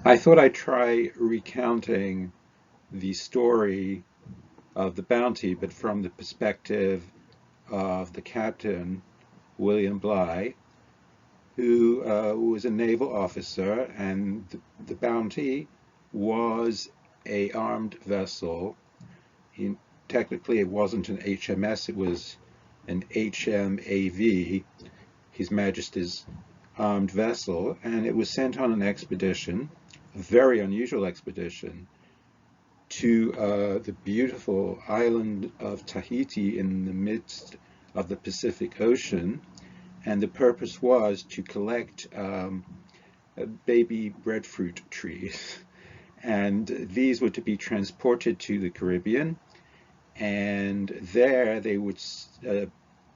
I thought I'd try recounting the story of the Bounty, but from the perspective of the captain, William Bligh, who was a naval officer, and the Bounty was a armed vessel. He, Technically, it wasn't an HMS; it was an HMAV, His Majesty's armed vessel, and it was sent on an expedition, a very unusual expedition, to the beautiful island of Tahiti in the midst of the Pacific Ocean. And the purpose was to collect baby breadfruit trees. And these were to be transported to the Caribbean, and there they would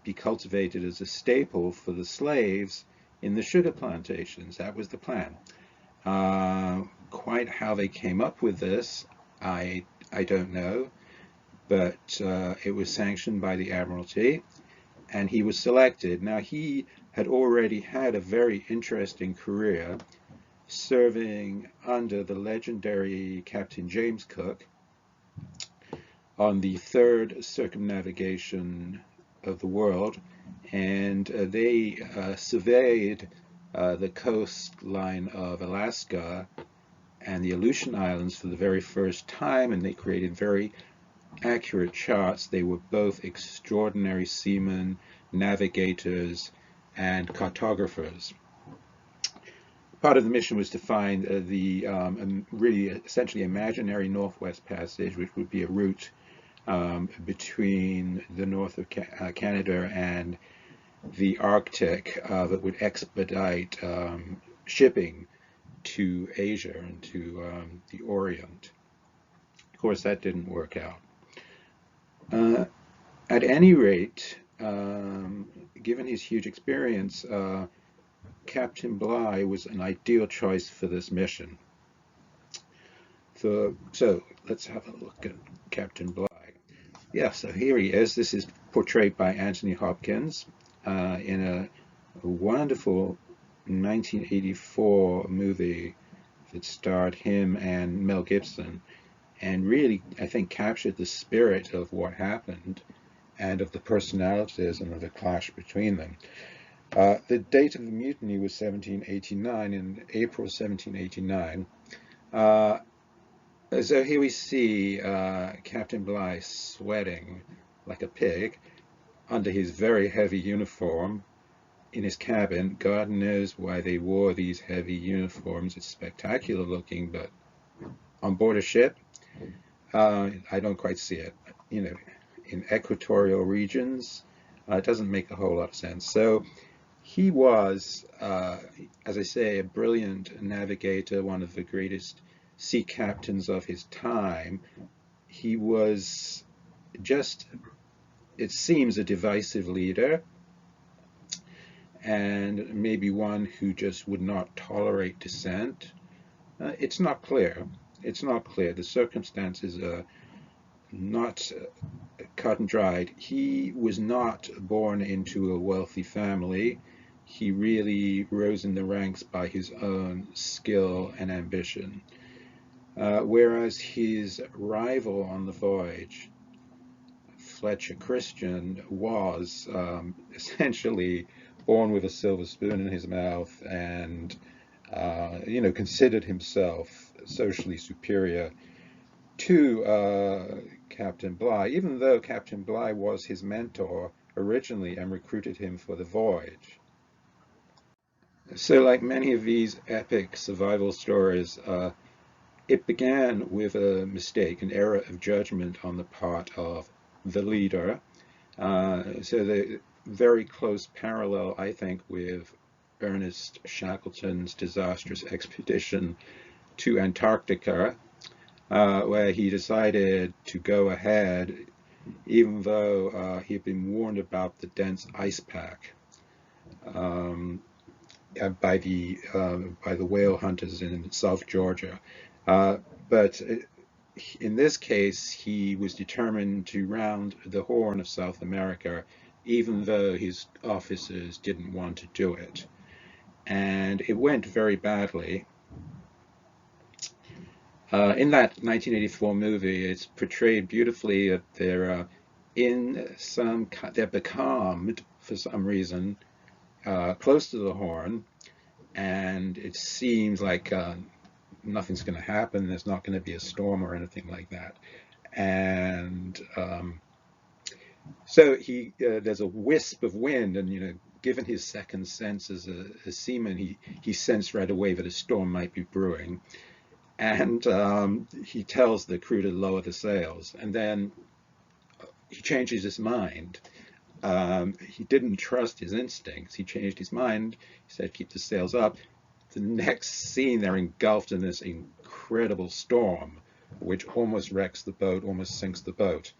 be cultivated as a staple for the slaves in the sugar plantations. That was the plan. Quite how they came up with this, I don't know, but it was sanctioned by the Admiralty, and he was selected. Now, he had already had a very interesting career serving under the legendary Captain James Cook on the third circumnavigation of the world, and they surveyed the coastline of Alaska and the Aleutian Islands for the very first time, and they created very accurate charts. They were both extraordinary seamen, navigators, and cartographers. Part of the mission was to find the really essentially imaginary Northwest Passage, which would be a route between the north of Canada and the Arctic that would expedite shipping to Asia and to the Orient. Of course, that didn't work out. At any rate, given his huge experience, Captain Bligh was an ideal choice for this mission. So let's have a look at Captain Bligh. Yeah, so here he is. This is portrayed by Anthony Hopkins in a wonderful 1984 movie that starred him and Mel Gibson, and really, I think, captured the spirit of what happened and of the personalities and of the clash between them. The date of the mutiny was 1789, in April 1789. So here we see Captain Bligh sweating like a pig under his very heavy uniform in his cabin. God knows why they wore these heavy uniforms. It's spectacular looking, but on board a ship, I don't quite see it. You know, in equatorial regions, it doesn't make a whole lot of sense. So he was, as I say, a brilliant navigator, one of the greatest sea captains of his time. He was just, it seems, a divisive leader, and maybe one who just would not tolerate dissent. It's not clear. It's not clear. The circumstances are not cut and dried. He was not born into a wealthy family. He really rose in the ranks by his own skill and ambition. Whereas his rival on the voyage, Fletcher Christian, was essentially born with a silver spoon in his mouth and, considered himself socially superior to Captain Bligh, even though Captain Bligh was his mentor originally and recruited him for the voyage. So, like many of these epic survival stories, it began with a mistake, an error of judgment on the part of the leader. So the very close parallel, I think, with Ernest Shackleton's disastrous expedition to Antarctica, where he decided to go ahead even though he had been warned about the dense ice pack by the whale hunters in South Georgia. But in this case, he was determined to round the Horn of South America, even though his officers didn't want to do it. And it went very badly. In that 1984 movie, it's portrayed beautifully that they're they're becalmed for some reason, close to the Horn, and it seems like nothing's going to happen. There's not going to be a storm or anything like that. And so there's a wisp of wind, and given his second sense as a seaman, he sensed right away that a storm might be brewing, and he tells the crew to lower the sails, and then he changes his mind. He didn't trust his instincts. He changed his mind. He said, "Keep the sails up." The next scene, they're engulfed in this incredible storm, which almost wrecks the boat, almost sinks the boat.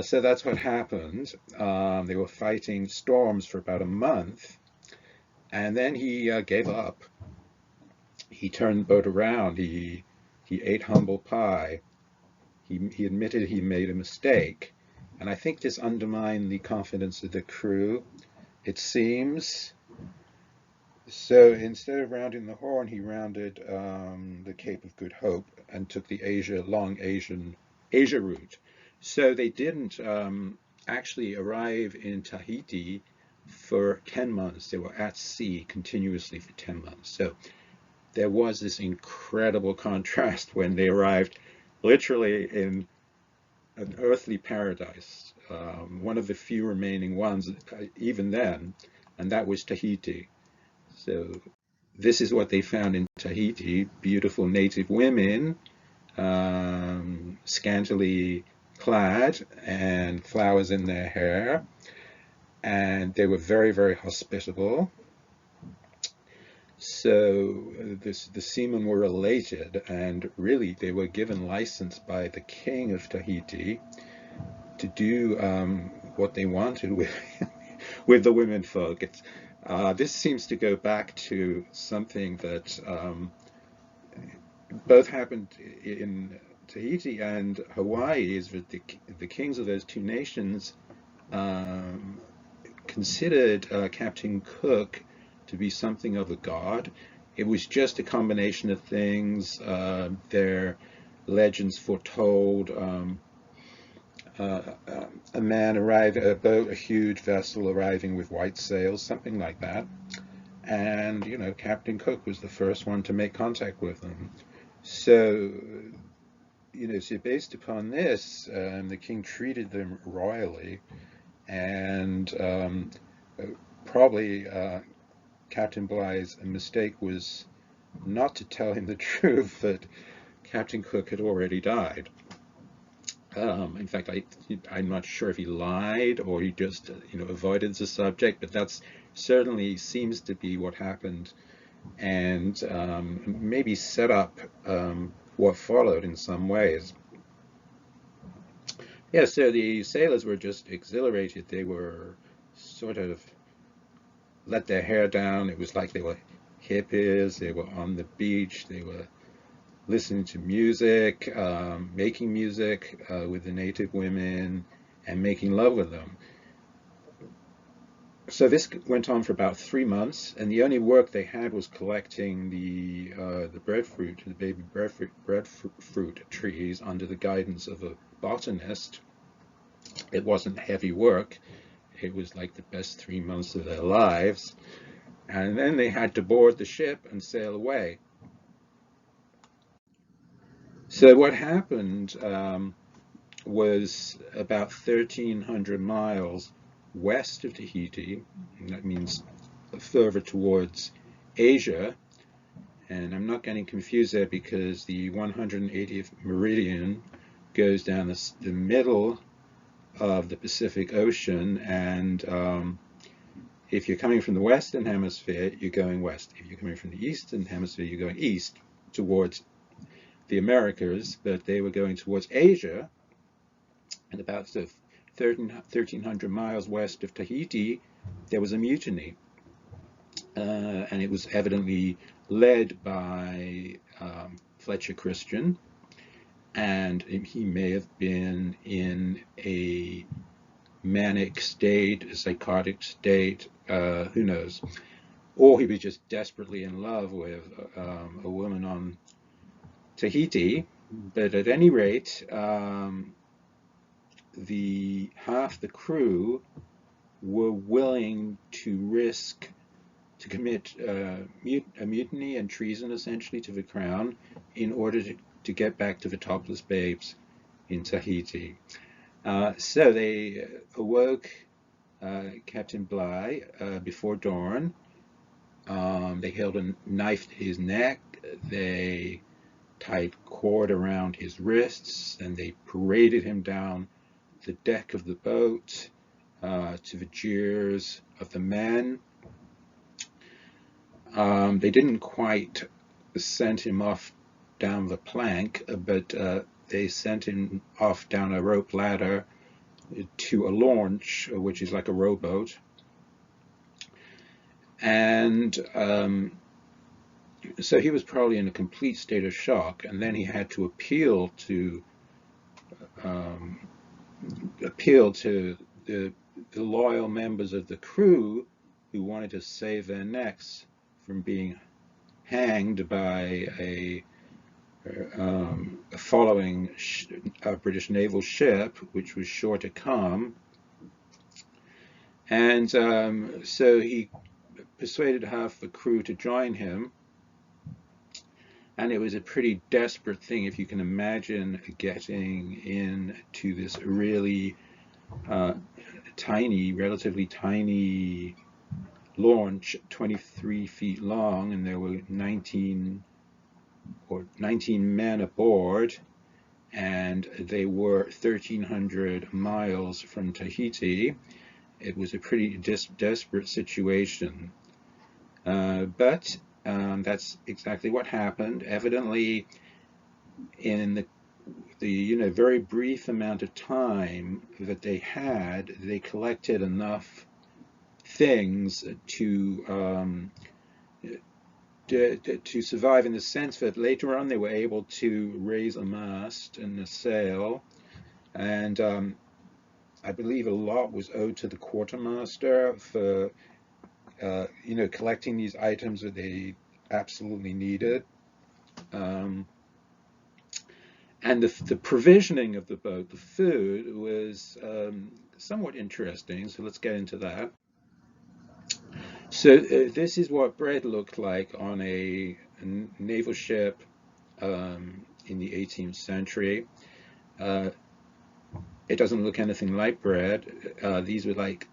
So that's what happened. They were fighting storms for about a month, and then he gave up. He turned the boat around. He ate humble pie. He admitted he made a mistake, and I think this undermined the confidence of the crew, it seems. So instead of rounding the Horn, he rounded the Cape of Good Hope and took the long Asia route. So they didn't actually arrive in Tahiti for 10 months. They were at sea continuously for 10 months. So there was this incredible contrast when they arrived literally in an earthly paradise, one of the few remaining ones even then, and that was Tahiti. So this is what they found in Tahiti: beautiful native women, scantily clad and flowers in their hair, and they were very, very hospitable. So the seamen were elated, and really they were given license by the king of Tahiti to do what they wanted with the women folk. This seems to go back to something that both happened in Tahiti and Hawaii, is that the kings of those two nations considered Captain Cook to be something of a god. It was just a combination of things. Their legends foretold a man a huge vessel arriving with white sails, something like that. And, Captain Cook was the first one to make contact with them. So, so based upon this, the king treated them royally, and probably Captain Bligh's mistake was not to tell him the truth that Captain Cook had already died. In fact, I'm not sure if he lied or he just, avoided the subject, but that's certainly seems to be what happened, and maybe set up what followed in some ways. Yeah, so the sailors were just exhilarated. They were sort of let their hair down. It was like they were hippies. They were on the beach. They were listening to music, making music with the native women, and making love with them. So this went on for about 3 months, and the only work they had was collecting the breadfruit, the baby breadfruit trees under the guidance of a botanist. It wasn't heavy work. It was like the best 3 months of their lives. And then they had to board the ship and sail away. So what happened was about 1,300 miles west of Tahiti, and that means further towards Asia. And I'm not getting confused there because the 180th meridian goes down the middle of the Pacific Ocean, and if you're coming from the Western Hemisphere, you're going west. If you're coming from the Eastern Hemisphere, you're going east towards the Americas, but they were going towards Asia, and about 1,300 miles west of Tahiti, there was a mutiny, and it was evidently led by Fletcher Christian, and he may have been in a manic state, a psychotic state, who knows, or he was just desperately in love with a woman on Tahiti. But at any rate, half the crew were willing to commit a mutiny and treason, essentially, to the crown in order to get back to the topless babes in Tahiti. So they awoke Captain Bligh before dawn. They held a knife to his neck. They tied cord around his wrists, and they paraded him down the deck of the boat to the jeers of the men. They didn't quite send him off down the plank, but they sent him off down a rope ladder to a launch, which is like a rowboat. And so he was probably in a complete state of shock, and then he had to appeal to the loyal members of the crew who wanted to save their necks from being hanged by a following British naval ship, which was sure to come. And so he persuaded half the crew to join him. And it was a pretty desperate thing, if you can imagine getting into this really relatively tiny launch, 23 feet long, and there were 19 men aboard, and they were 1,300 miles from Tahiti. It was a pretty desperate situation, but that's exactly what happened. Evidently, in the very brief amount of time that they had, they collected enough things to survive, in the sense that later on they were able to raise a mast and a sail, and I believe a lot was owed to the quartermaster for collecting these items that they absolutely needed. And the provisioning of the boat, the food, was somewhat interesting, so let's get into that. So this is what bread looked like on a naval ship in the 18th century. It doesn't look anything like bread. These were like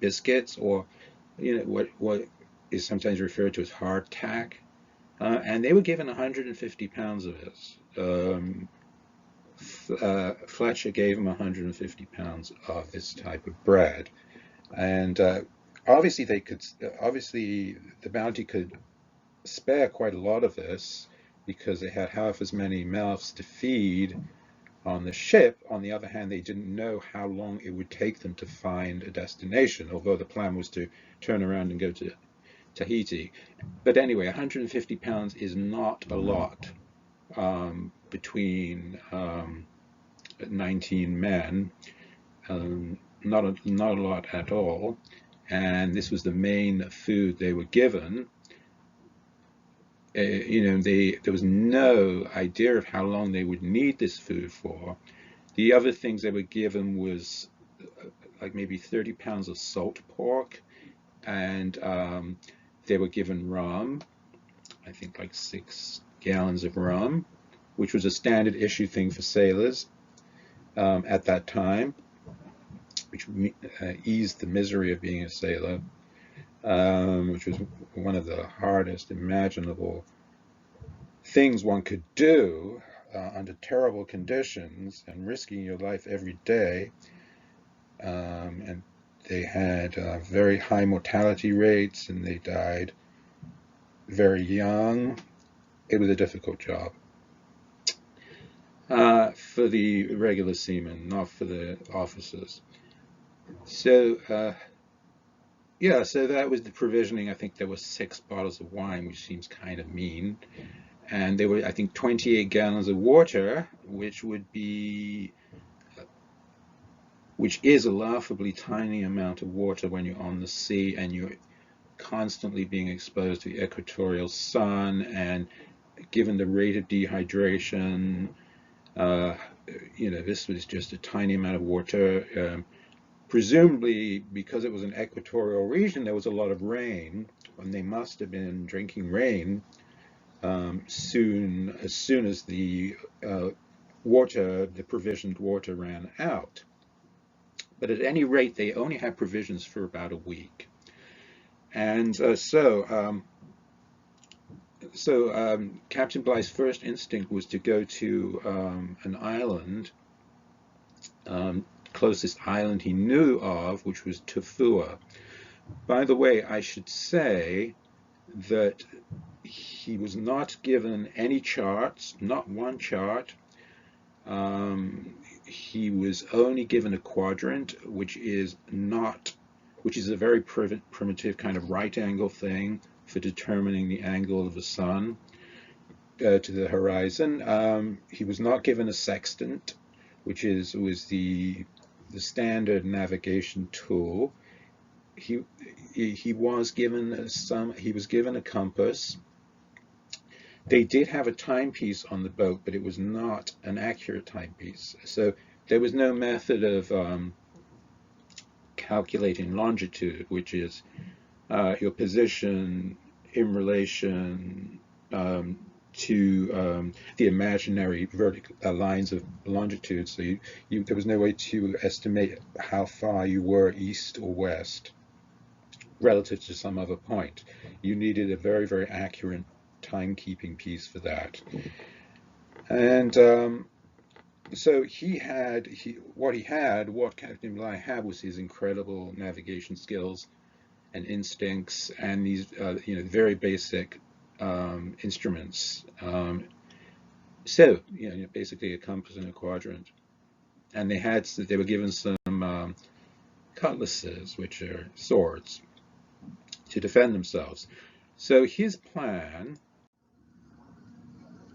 biscuits, or what is sometimes referred to as hardtack, and they were given 150 pounds of this. Fletcher gave them 150 pounds of this type of bread, and obviously the Bounty could spare quite a lot of this because they had half as many mouths to feed on the ship. On the other hand, they didn't know how long it would take them to find a destination, although the plan was to turn around and go to Tahiti. But anyway, 150 pounds is not a lot between 19 men, not a lot at all. And this was the main food they were given. There was no idea of how long they would need this food for. The other things they were given was like maybe 30 pounds of salt pork, and they were given rum, I think like 6 gallons of rum, which was a standard issue thing for sailors at that time, which eased the misery of being a sailor, which was one of the hardest imaginable things one could do under terrible conditions and risking your life every day. And they had very high mortality rates, and they died very young. It was a difficult job for the regular seamen, not for the officers. So yeah, so that was the provisioning. I think there were 6 bottles of wine, which seems kind of mean. And there were, I think, 28 gallons of water, which is a laughably tiny amount of water when you're on the sea and you're constantly being exposed to the equatorial sun, and given the rate of dehydration, this was just a tiny amount of water. Presumably, because it was an equatorial region, there was a lot of rain, and they must have been drinking rain as soon as the the provisioned water ran out. But at any rate, they only had provisions for about a week. And Captain Bligh's first instinct was to go to an island, closest island he knew of, which was Tubuai. By the way, I should say that he was not given any charts, not one chart. He was only given a quadrant, which is a very primitive kind of right angle thing for determining the angle of the sun to the horizon. He was not given a sextant, which was the standard navigation tool. He was given a compass. They did have a timepiece on the boat, but it was not an accurate timepiece. So there was no method of calculating longitude, which is your position in relation to the imaginary vertical lines of longitude. So there was no way to estimate how far you were east or west relative to some other point. You needed a very, very accurate timekeeping piece for that. And so what Captain Bligh had was his incredible navigation skills and instincts and these very basic instruments. Basically a compass and a quadrant. And they were given some cutlasses, which are swords, to defend themselves. So his plan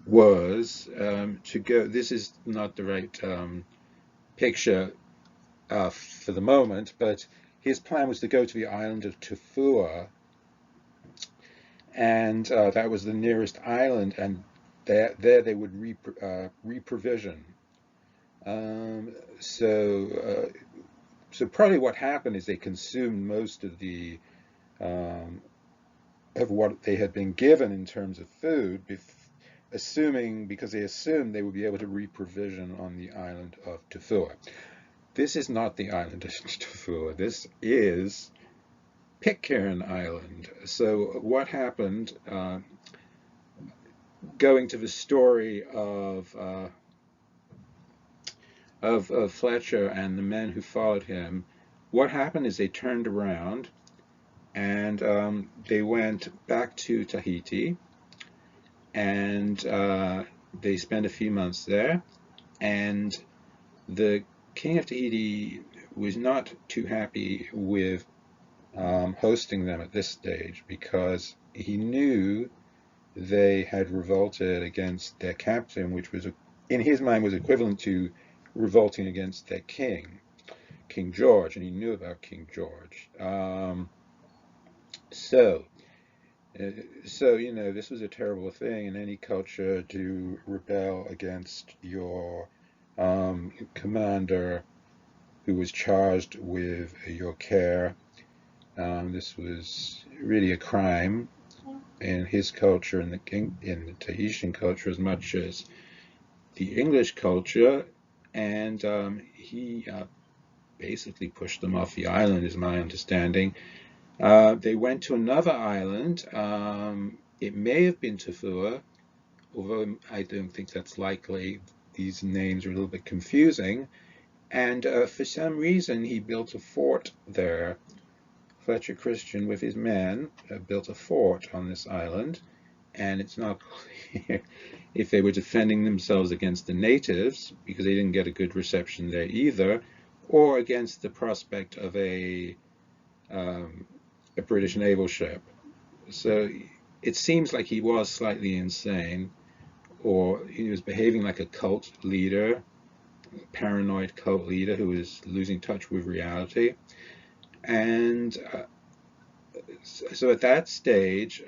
was to go. This is not the right picture for the moment, but his plan was to go to the island of Tubuai, and that was the nearest island, and there they would reprovision. So probably what happened is they consumed most of the of what they had been given in terms of food, because they assumed they would be able to reprovision on the island of Tubuai. This is not the island of Tubuai. This is Pitcairn Island. So what happened, going to the story of Fletcher and the men who followed him, what happened is they turned around and they went back to Tahiti, and they spent a few months there, and the king of Tahiti was not too happy with hosting them at this stage, because he knew they had revolted against their captain, which was, in his mind, was equivalent to revolting against their king, King George, and he knew about King George. This was a terrible thing in any culture, to rebel against your commander who was charged with your care. This was really a crime in his culture, in the Tahitian culture, as much as the English culture, and he basically pushed them off the island, is my understanding. They went to another island. It may have been Tubuai, although I don't think that's likely. These names are a little bit confusing. And for some reason, he built a fort there. Fletcher Christian, with his men, built a fort on this island. And it's not clear if they were defending themselves against the natives, because they didn't get a good reception there either, or against the prospect of a British naval ship. So it seems like he was slightly insane, or he was behaving like a cult leader, paranoid cult leader who was losing touch with reality. And so at that stage,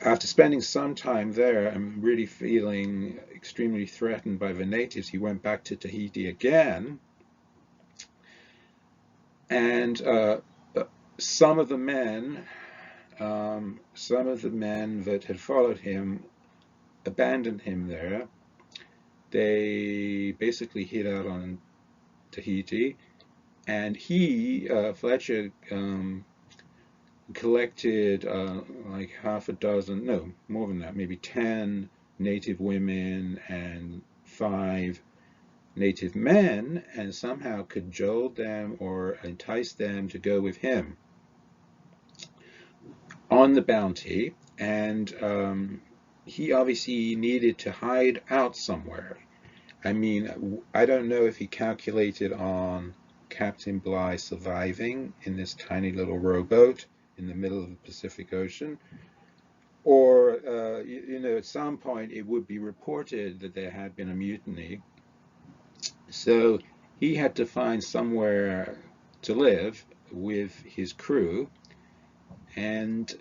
after spending some time there and really feeling extremely threatened by the natives, he went back to Tahiti again. And some of the men, that had followed him abandoned him there. They basically hid out on Tahiti, and Fletcher, collected like half a dozen, no, more than that, maybe 10 native women and 5 native men, and somehow cajoled them or enticed them to go with him on the Bounty. And he obviously needed to hide out somewhere. I mean, I don't know if he calculated on Captain Bligh surviving in this tiny little rowboat in the middle of the Pacific Ocean, or at some point it would be reported that there had been a mutiny. So he had to find somewhere to live with his crew, and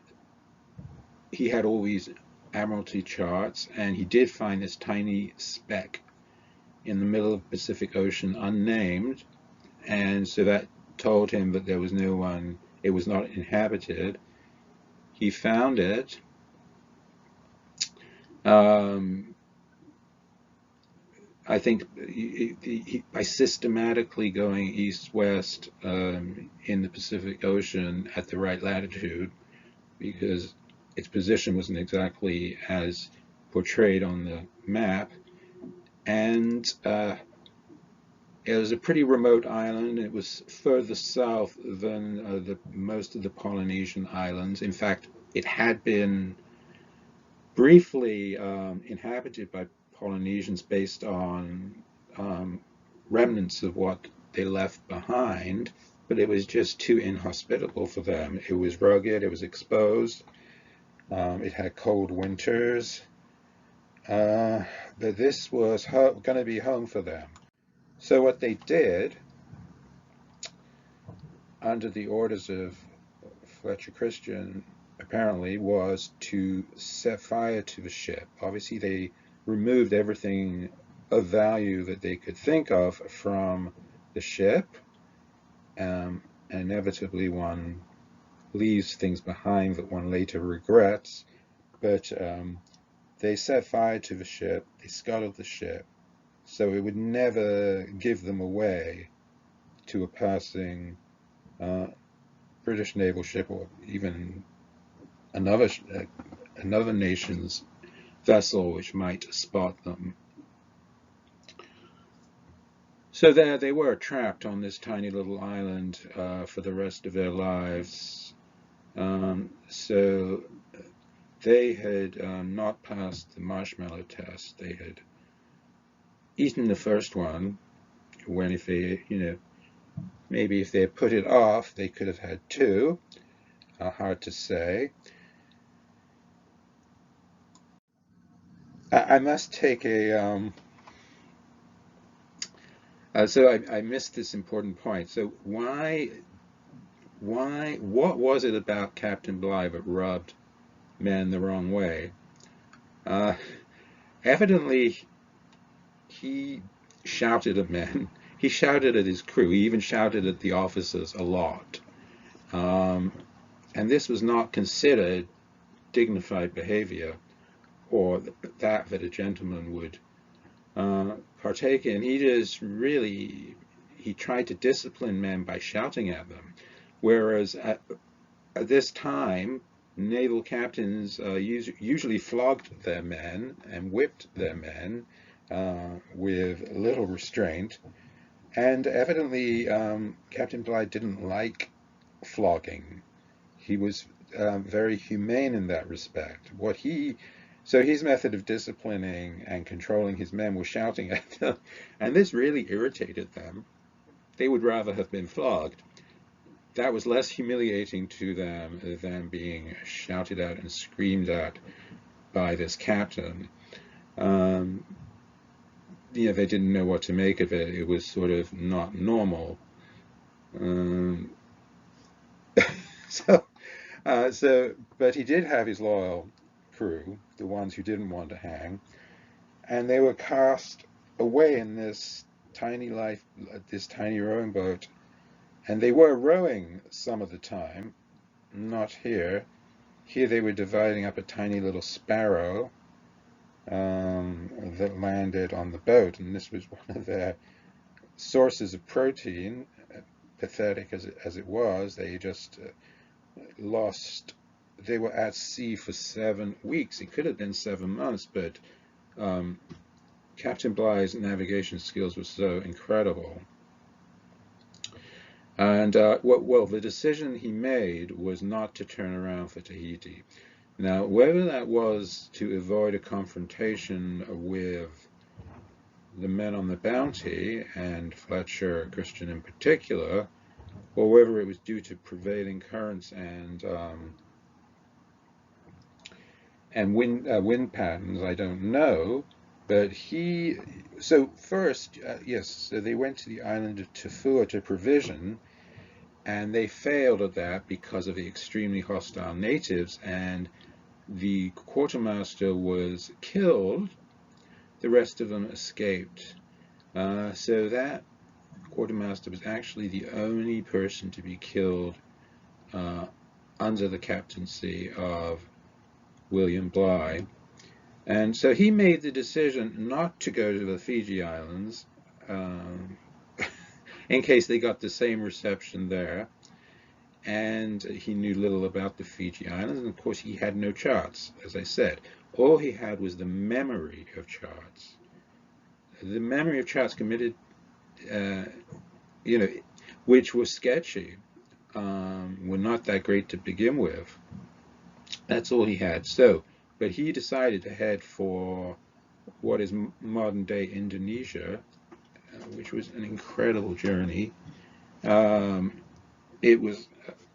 he had all these Admiralty charts, and he did find this tiny speck in the middle of the Pacific Ocean unnamed, and so that told him that there was no one, it was not inhabited. He found it. I think by systematically going east-west in the Pacific Ocean at the right latitude, because its position wasn't exactly as portrayed on the map, and it was a pretty remote island. It was further south than most of the Polynesian islands. In fact, it had been briefly inhabited by Polynesians based on remnants of what they left behind, but it was just too inhospitable for them. It was rugged, it was exposed, it had cold winters, but this was going to be home for them. So what they did, under the orders of Fletcher Christian, apparently, was to set fire to the ship. Obviously, they removed everything of value that they could think of from the ship. Inevitably, one leaves things behind that one later regrets. But they set fire to the ship, they scuttled the ship, so it would never give them away to a passing British naval ship, or even another nation's vessel which might spot them. So there they were, trapped on this tiny little island for the rest of their lives. So they had not passed the marshmallow test. They had eaten the first one, when if they, maybe if they had put it off, they could have had 2. Hard to say. I must take a so I missed this important point. So what was it about Captain Bligh that rubbed men the wrong way? Evidently, he shouted at men. He shouted at his crew. He even shouted at the officers a lot. And this was not considered dignified behavior, or that a gentleman would partake in. He tried to discipline men by shouting at them, whereas at this time, naval captains usually flogged their men and whipped their men with little restraint, and evidently Captain Bligh didn't like flogging. He was very humane in that respect. So his method of disciplining and controlling his men was shouting at them, and this really irritated them. They would rather have been flogged. That was less humiliating to them than being shouted at and screamed at by this captain. They didn't know what to make of it. It was sort of not normal. But he did have his loyal crew, the ones who didn't want to hang, and they were cast away in this tiny rowing boat, and they were rowing some of the time, not here. Here they were dividing up a tiny little sparrow that landed on the boat, and this was one of their sources of protein. Pathetic as it was, they just lost. They were at sea for 7 weeks. It could have been 7 months, but Captain Bligh's navigation skills were so incredible. And well, the decision he made was not to turn around for Tahiti. Now, whether that was to avoid a confrontation with the men on the Bounty, and Fletcher Christian in particular, or whether it was due to prevailing currents and wind patterns, I don't know. But so first, yes, so they went to the island of Tafua to provision, and they failed at that because of the extremely hostile natives, and the quartermaster was killed. The rest of them escaped. So that quartermaster was actually the only person to be killed under the captaincy of William Bligh. And so he made the decision not to go to the Fiji Islands in case they got the same reception there. And he knew little about the Fiji Islands, and of course he had no charts, as I said. All he had was the memory of charts. The memory of charts committed, which were sketchy, were not that great to begin with. That's all he had. So, but he decided to head for what is modern-day Indonesia, which was an incredible journey. It was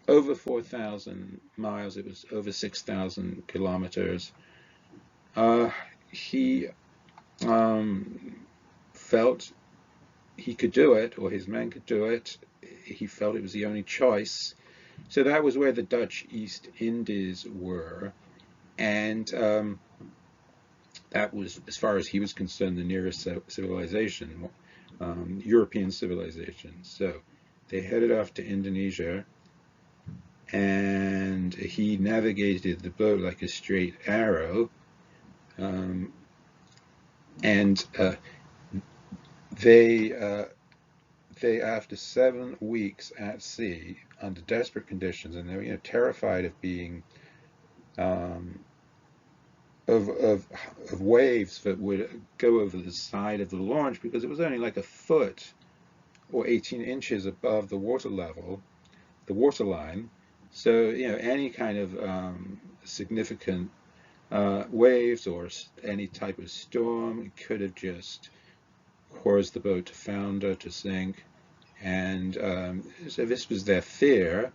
over 4,000 miles. It was over 6,000 kilometers. He felt he could do it, or his men could do it. He felt it was the only choice. So that was where the Dutch East Indies were. And that was, as far as he was concerned, the nearest civilization, European civilization. So they headed off to Indonesia, and he navigated the boat like a straight arrow. They after 7 weeks at sea under desperate conditions, and they were terrified of being of waves that would go over the side of the launch, because it was only like a foot or 18 inches above the water level, the water line. So any kind of significant waves or any type of storm could have just caused the boat to founder, to sink. And so this was their fear.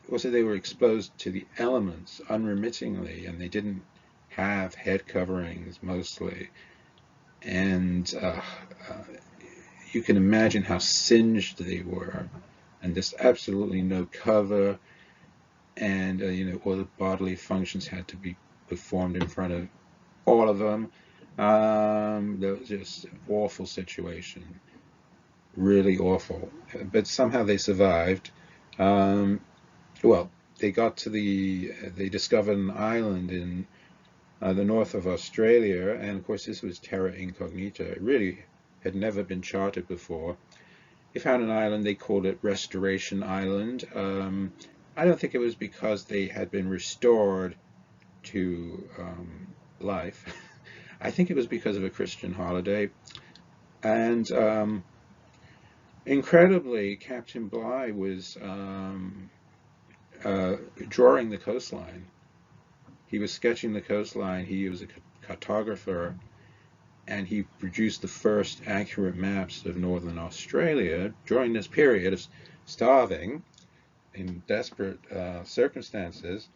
Also, they were exposed to the elements unremittingly, and they didn't have head coverings mostly. And you can imagine how singed they were, and there's absolutely no cover. And all the bodily functions had to be performed in front of all of them. That was just an awful situation, really awful. But somehow they survived. Well, they discovered an island in the north of Australia, and of course this was terra incognita. It really had never been charted before. They found an island, they called it Restoration Island. I don't think it was because they had been restored to life. I think it was because of a Christian holiday. And incredibly, Captain Bligh was drawing the coastline. He was sketching the coastline. He was a cartographer, and he produced the first accurate maps of northern Australia during this period of starving in desperate circumstances.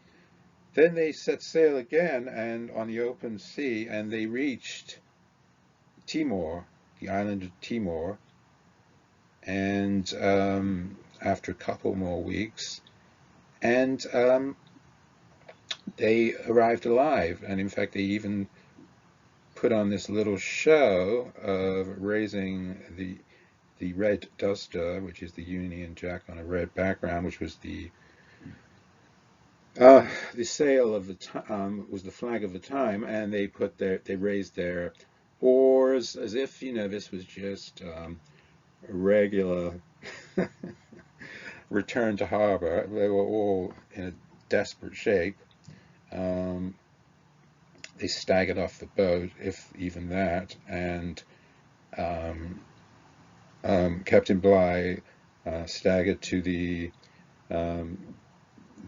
Then they set sail again and on the open sea, and they reached Timor, the island of Timor, and after a couple more weeks. And they arrived alive, and in fact they even put on this little show of raising the red duster, which is the Union Jack on a red background, which was the sail of the time, was the flag of the time, and they raised their oars as if this was just a regular return to harbor. They were all in a desperate shape. Um, they staggered off the boat, if even that, and um, Captain Bligh staggered to um,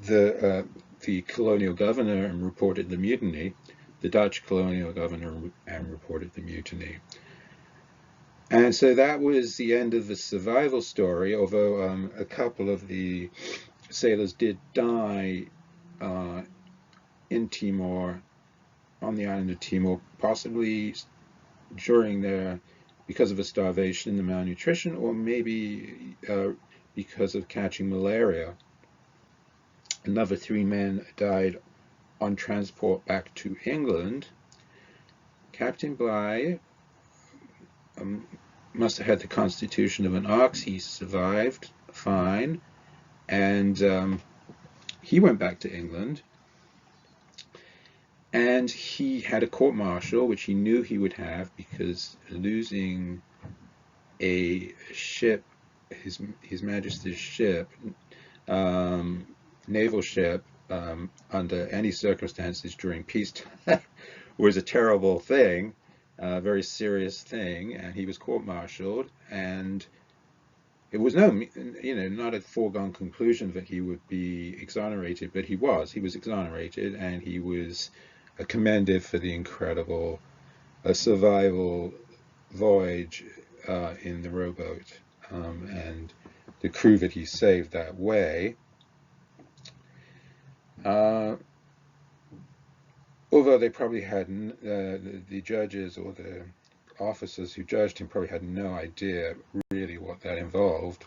the the colonial governor and reported the mutiny, the Dutch colonial governor, and reported the mutiny. And so that was the end of the survival story, although a couple of the sailors did die uh, in Timor, on the island of Timor, possibly during because of a starvation and malnutrition, or maybe because of catching malaria. Another 3 men died on transport back to England. Captain Bligh must have had the constitution of an ox. He survived fine, and he went back to England. And he had a court-martial, which he knew he would have, because losing a ship, His Majesty's ship, naval ship, under any circumstances during peacetime was a terrible thing, a very serious thing, and he was court-martialed, and it was not a foregone conclusion that he would be exonerated, but he was exonerated, and he was commended for the incredible survival voyage in the rowboat, and the crew that he saved that way. Although they probably hadn't, the judges or the officers who judged him probably had no idea really what that involved.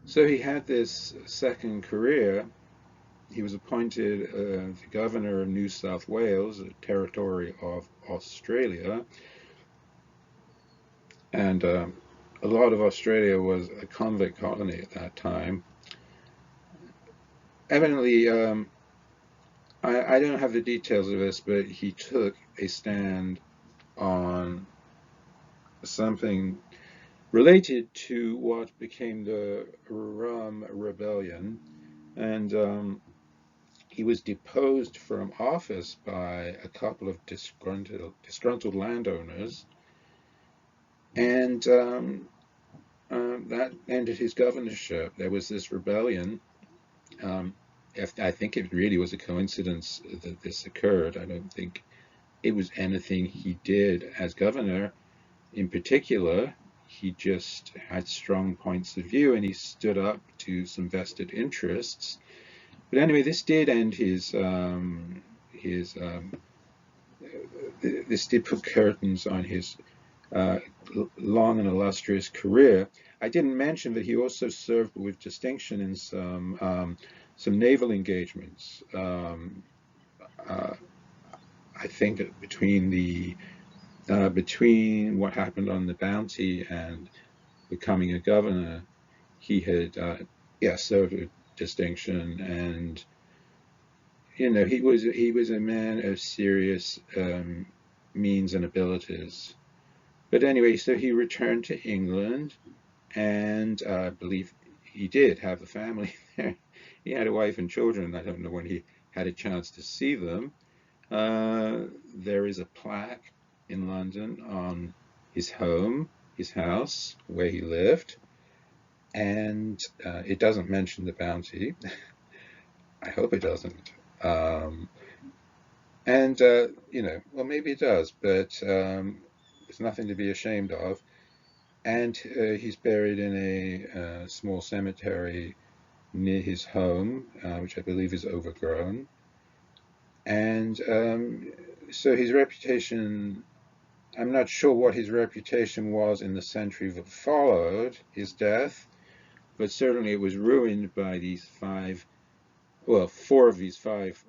So he had this second career. He was appointed the governor of New South Wales, a territory of Australia, and a lot of Australia was a convict colony at that time. Evidently, I don't have the details of this, but he took a stand on something related to what became the Rum Rebellion, and he was deposed from office by a couple of disgruntled landowners, and that ended his governorship. There was this rebellion. I think it really was a coincidence that this occurred. I don't think it was anything he did as governor in particular. He just had strong points of view, and he stood up to some vested interests. But anyway, this did end this did put curtains on his long and illustrious career. I didn't mention that he also served with distinction in some naval engagements. I think between what happened on the Bounty and becoming a governor, he had served with distinction, and he was a man of serious means and abilities. But anyway, so he returned to England, and I believe he did have a family there. He had a wife and children. I don't know when he had a chance to see them. There is a plaque in London on his house, where he lived, and it doesn't mention the Bounty. I hope it doesn't. And well, maybe it does, but it's nothing to be ashamed of. And he's buried in a small cemetery near his home, which I believe is overgrown. And so his reputation, I'm not sure what his reputation was in the century that followed his death, but certainly it was ruined by these 5 well, 4 of these 5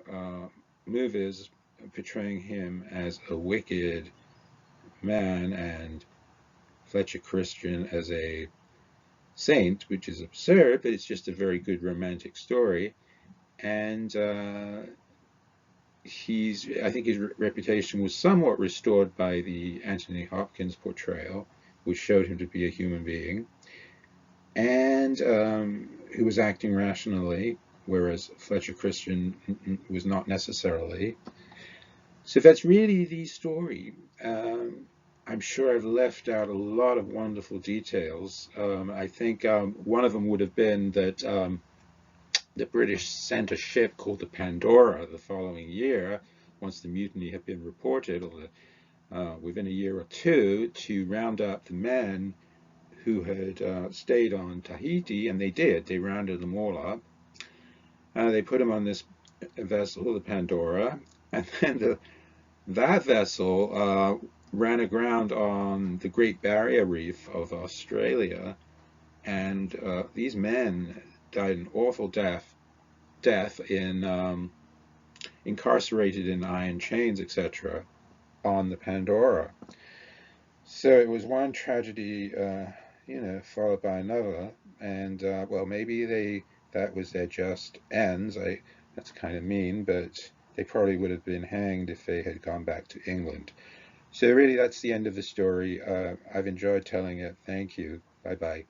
movies portraying him as a wicked man and Fletcher Christian as a saint, which is absurd, but it's just a very good romantic story. And I think his reputation was somewhat restored by the Anthony Hopkins portrayal, which showed him to be a human being, and who was acting rationally, whereas Fletcher Christian was not necessarily. So that's really the story. I'm sure I've left out a lot of wonderful details. I think one of them would have been that the British sent a ship called the Pandora the following year, once the mutiny had been reported, within a year or two, to round up the men who had stayed on Tahiti, and they did. They rounded them all up. They put them on this vessel, the Pandora, and then that vessel ran aground on the Great Barrier Reef of Australia, and these men died an awful death in incarcerated in iron chains, etc., on the Pandora. So it was one tragedy, followed by another, and well, maybe that was their just ends. That's kind of mean, but they probably would have been hanged if they had gone back to England. So really, that's the end of the story. I've enjoyed telling it. Thank you. Bye bye.